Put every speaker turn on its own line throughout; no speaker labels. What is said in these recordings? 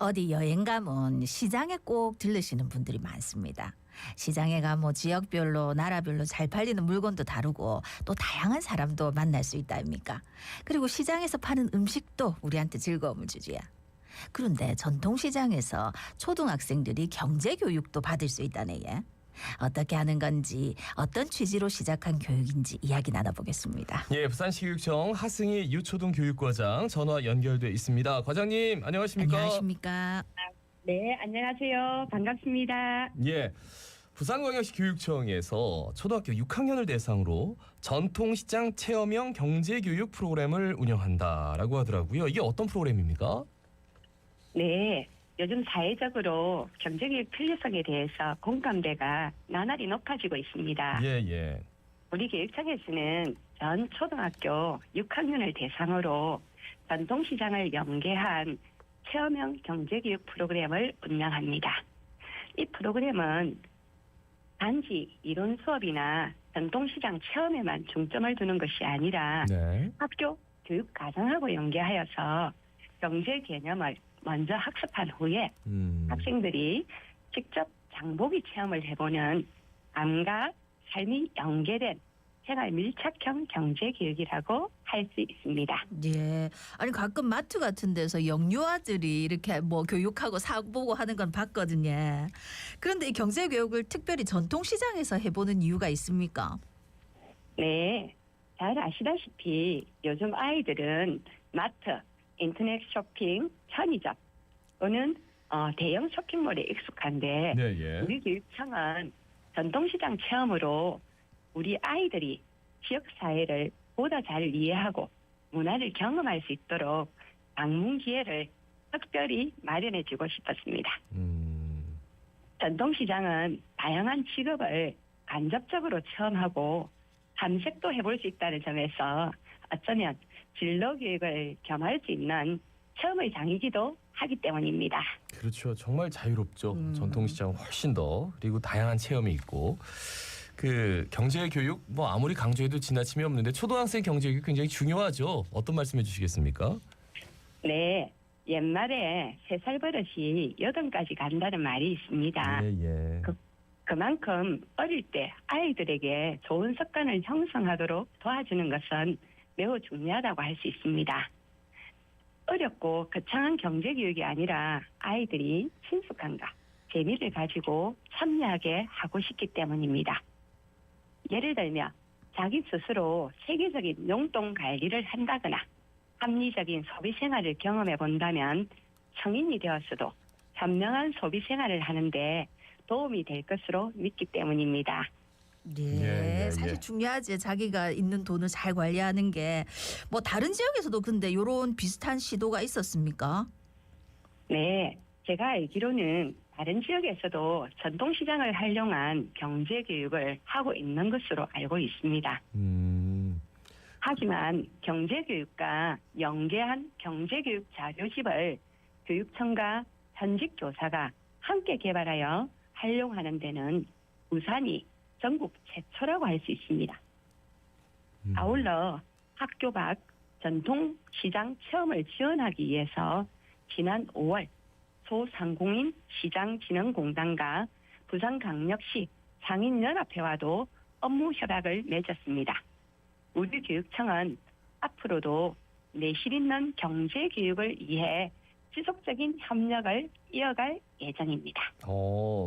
어디 여행 가면 시장에 꼭 들르시는 분들이 많습니다. 시장에 가면 지역별로 나라별로 잘 팔리는 물건도 다르고 또 다양한 사람도 만날 수 있다 아닙니까? 그리고 시장에서 파는 음식도 우리한테 즐거움을 주지요. 그런데 전통시장에서 초등학생들이 경제교육도 받을 수 있다네. 예. 어떻게 하는 건지 어떤 취지로 시작한 교육인지 이야기 나눠보겠습니다.
예, 부산시교육청 하승희 유초등 교육과장 전화 연결돼 있습니다. 과장님 안녕하십니까?
안녕하십니까?
네, 안녕하세요. 반갑습니다.
예, 부산광역시 교육청에서 초등학교 6학년을 대상으로 전통시장 체험형 경제교육 프로그램을 운영한다라고 하더라고요. 이게 어떤 프로그램입니까?
네, 요즘 사회적으로 경제교육 필요성에 대해서 공감대가 나날이 높아지고 있습니다.
예.
우리 교육청에서는 전 초등학교 6학년을 대상으로 전통시장을 연계한 체험형 경제교육 프로그램을 운영합니다. 이 프로그램은 단지 이론 수업이나 전통시장 체험에만 중점을 두는 것이 아니라
네.
학교 교육 과정하고 연계하여서 경제 개념을 먼저 학습한 후에 학생들이 직접 장보기 체험을 해보는 암과 삶이 연계된 생활 밀착형 경제 교육이라고 할 수 있습니다.
예. 아니 가끔 마트 같은 데서 영유아들이 이렇게 뭐 교육하고 사보고 하는 건 봤거든요. 그런데 이 경제 교육을 특별히 전통시장에서 해보는 이유가 있습니까?
네, 잘 아시다시피 요즘 아이들은 마트, 인터넷 쇼핑, 편의점 또는 대형 쇼핑몰에 익숙한데
네.
우리 교육청은 전통시장 체험으로 우리 아이들이 지역사회를 보다 잘 이해하고 문화를 경험할 수 있도록 방문 기회를 특별히 마련해주고 싶었습니다. 전통시장은 다양한 직업을 간접적으로 체험하고 탐색도 해볼 수 있다는 점에서 어쩌면 진로교육을 겸할 수 있는 체험의 장이기도 하기 때문입니다.
그렇죠. 정말 자유롭죠. 전통시장은 훨씬 더 그리고 다양한 체험이 있고 그 경제교육 뭐 아무리 강조해도 지나침이 없는데 초등학생 경제교육 굉장히 중요하죠. 어떤 말씀해 주시겠습니까?
네, 옛말에 3살 버릇이 8까지 간다는 말이 있습니다.
예.
그만큼 어릴 때 아이들에게 좋은 습관을 형성하도록 도와주는 것은 매우 중요하다고 할 수 있습니다. 어렵고 거창한 경제교육이 아니라 아이들이 친숙함과 재미를 가지고 참여하게 하고 싶기 때문입니다. 예를 들면 자기 스스로 세계적인 용돈 관리를 한다거나 합리적인 소비 생활을 경험해 본다면 성인이 되었어도 현명한 소비 생활을 하는데 도움이 될 것으로 믿기 때문입니다.
예, 사실 중요하지. 자기가 있는 돈을 잘 관리하는 게 뭐 다른 지역에서도 근데 이런 비슷한 시도가 있었습니까?
네, 제가 알기로는 다른 지역에서도 전통시장을 활용한 경제교육을 하고 있는 것으로 알고 있습니다. 하지만 경제교육과 연계한 경제교육 자료집을 교육청과 현직교사가 함께 개발하여 활용하는 데는 부산이 전국 최초라고 할 수 있습니다. 아울러 학교 밖 전통시장 체험을 지원하기 위해서 지난 5월 소상공인 시장진흥공단과 부산광역시 상인연합회와도 업무 협약을 맺었습니다. 우리 교육청은 앞으로도 내실 있는 경제교육을 위해 지속적인 협력을 이어갈 예정입니다.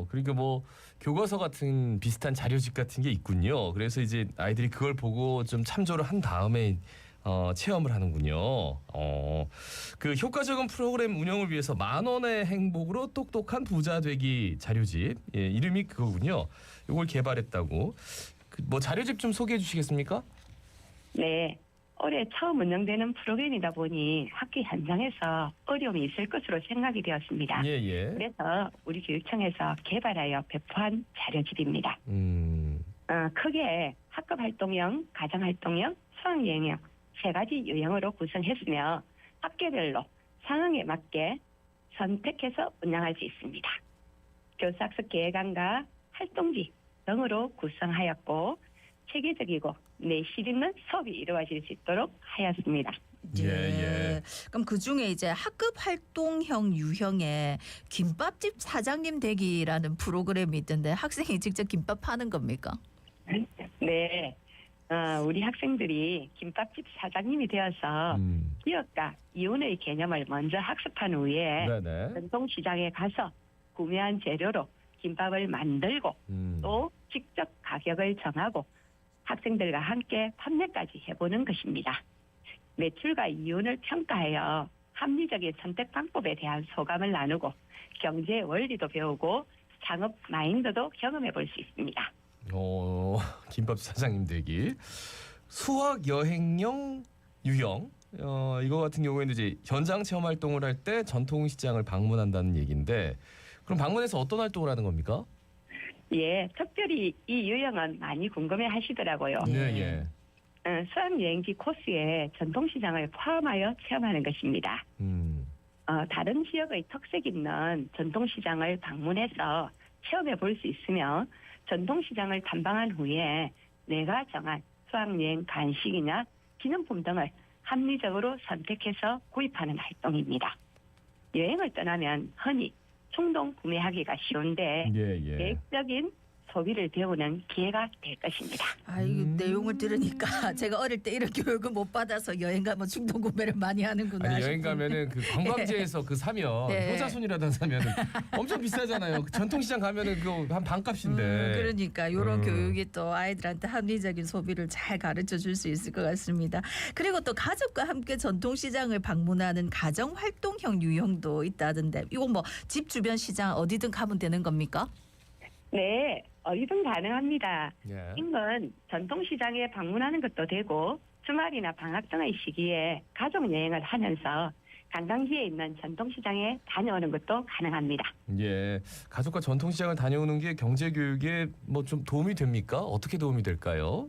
그러니까 뭐 교과서 같은 비슷한 자료집 같은 게 있군요. 그래서 이제 아이들이 그걸 보고 좀 참조를 한 다음에 체험을 하는군요. 그 효과적인 프로그램 운영을 위해서 10,000원의 행복으로 똑똑한 부자 되기 자료집, 예, 이름이 그거군요. 이걸 개발했다고. 뭐 자료집 좀 소개해 주시겠습니까?
네. 올해 처음 운영되는 프로그램이다 보니 학교 현장에서 어려움이 있을 것으로 생각이 되었습니다.
예.
그래서 우리 교육청에서 개발하여 배포한 자료집입니다. 크게 학급활동형, 가정활동형, 수학여행형 3가지 유형으로 구성했으며 학교별로 상황에 맞게 선택해서 운영할 수 있습니다. 교사학습 계획안과 활동지 등으로 구성하였고 체계적이고 내실 있는 수업이 이루어질 수 있도록 하였습니다.
예.
그럼 그 중에 이제 학급 활동형 유형의 김밥집 사장님 되기라는 프로그램이 있던데 학생이 직접 김밥 파는 겁니까?
네. 우리 학생들이 김밥집 사장님이 되어서 기업가 이윤의 개념을 먼저 학습한 후에
네네.
전통시장에 가서 구매한 재료로 김밥을 만들고 또 직접 가격을 정하고 학생들과 함께 판매까지 해보는 것입니다. 매출과 이윤을 평가하여 합리적인 선택 방법에 대한 소감을 나누고 경제 원리도 배우고 창업 마인드도 경험해 볼 수 있습니다.
김밥 사장님 되기. 수학 여행형 유형. 이거 같은 경우에는 이제 현장 체험 활동을 할 때 전통시장을 방문한다는 얘기인데 그럼 방문해서 어떤 활동을 하는 겁니까?
예, 특별히 이 유형은 많이 궁금해 하시더라고요.
네.
수학여행지 코스에 전통시장을 포함하여 체험하는 것입니다. 다른 지역의 특색 있는 전통시장을 방문해서 체험해 볼 수 있으며 전통시장을 탐방한 후에 내가 정한 수학여행 간식이나 기념품 등을 합리적으로 선택해서 구입하는 활동입니다. 여행을 떠나면 흔히 충동 구매하기가 쉬운데 계획적인 소비를 배우는 기회가 될 것입니다.
이 내용을 들으니까 제가 어릴 때 이런 교육을 못 받아서 여행 가면 충동 구매를 많이 하는구나.
아니 여행 가면은 그 관광지에서 그 사면 효자손이라도 사면은 엄청 비싸잖아요. 그 전통시장 가면은 그거 한 반값인데.
그러니까 이런 교육이 또 아이들한테 합리적인 소비를 잘 가르쳐 줄 수 있을 것 같습니다. 그리고 또 가족과 함께 전통시장을 방문하는 가정활동형 유형도 있다던데 이거 뭐 집 주변 시장 어디든 가면 되는 겁니까?
네, 어디든 가능합니다.
예.
인근 전통시장에 방문하는 것도 되고 주말이나 방학 등의 시기에 가족 여행을 하면서 관광지에 있는 전통시장에 다녀오는 것도 가능합니다.
예, 가족과 전통시장을 다녀오는 게 경제 교육에 뭐 좀 도움이 됩니까? 어떻게 도움이 될까요?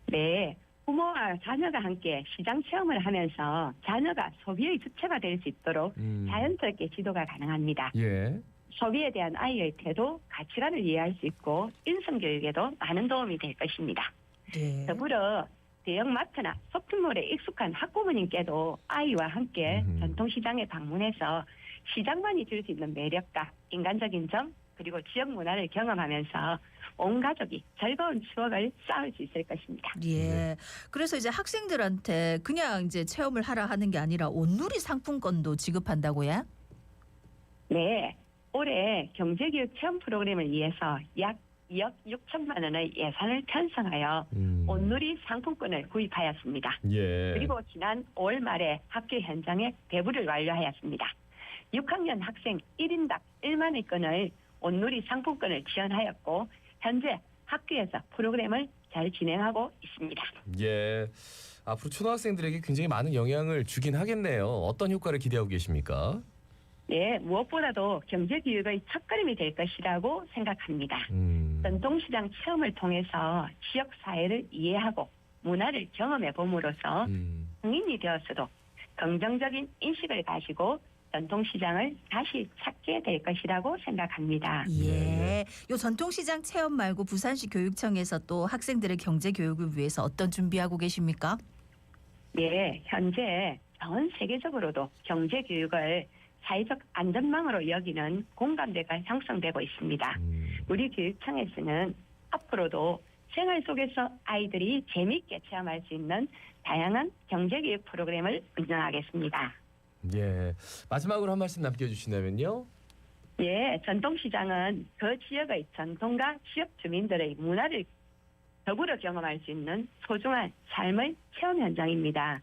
네, 부모와 자녀가 함께 시장 체험을 하면서 자녀가 소비의 주체가 될 수 있도록 자연스럽게 지도가 가능합니다.
예.
소비에 대한 아이의 태도, 가치관을 이해할 수 있고 인성교육에도 많은 도움이 될 것입니다.
네.
더불어 대형마트나 쇼핑몰에 익숙한 학부모님께도 아이와 함께 전통시장에 방문해서 시장만이 줄 수 있는 매력과 인간적인 점 그리고 지역 문화를 경험하면서 온 가족이 즐거운 추억을 쌓을 수 있을 것입니다.
예. 그래서 이제 학생들한테 그냥 이제 체험을 하라 하는 게 아니라 온누리 상품권도 지급한다고요?
네. 올해 경제교육 체험 프로그램을 위해서 약 2억 6천만 원의 예산을 편성하여 온누리 상품권을 구입하였습니다.
예.
그리고 지난 5월 말에 학교 현장에 배부를 완료하였습니다. 6학년 학생 1인당 1만 원권을 온누리 상품권을 지원하였고 현재 학교에서 프로그램을 잘 진행하고 있습니다.
예. 앞으로 초등학생들에게 굉장히 많은 영향을 주긴 하겠네요. 어떤 효과를 기대하고 계십니까?
네, 무엇보다도 경제교육의 첫걸음이 될 것이라고 생각합니다. 전통시장 체험을 통해서 지역사회를 이해하고 문화를 경험해 봄으로써 성인이 되었어도 긍정적인 인식을 가지고 전통시장을 다시 찾게 될 것이라고 생각합니다.
예. 요 전통시장 체험 말고 부산시 교육청에서 또 학생들의 경제교육을 위해서 어떤 준비하고 계십니까?
네, 현재 전 세계적으로도 경제교육을 사회적 안전망으로 여기는 공감대가 형성되고 있습니다. 우리 교육청에서는 앞으로도 생활 속에서 아이들이 재미있게 체험할 수 있는 다양한 경제교육 프로그램을 운영하겠습니다.
예. 마지막으로 한 말씀 남겨주신다면요.
예, 전통시장은 그 지역의 전통과 지역 주민들의 문화를 더불어 경험할 수 있는 소중한 삶의 체험 현장입니다.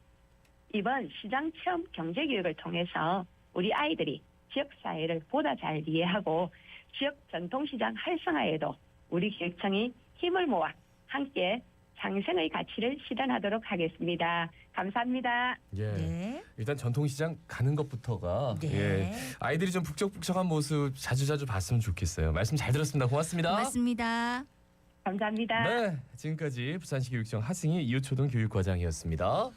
이번 시장 체험 경제교육을 통해서 우리 아이들이 지역사회를 보다 잘 이해하고 지역 전통시장 활성화에도 우리 교육청이 힘을 모아 함께 상생의 가치를 실현하도록 하겠습니다. 감사합니다.
예.
네.
일단 전통시장 가는 것부터가
네.
예. 아이들이 좀 북적북적한 모습 자주자주 봤으면 좋겠어요. 말씀 잘 들었습니다. 고맙습니다.
고맙습니다.
감사합니다.
네, 지금까지 부산시 교육청 하승희 이웃초등 교육과장이었습니다.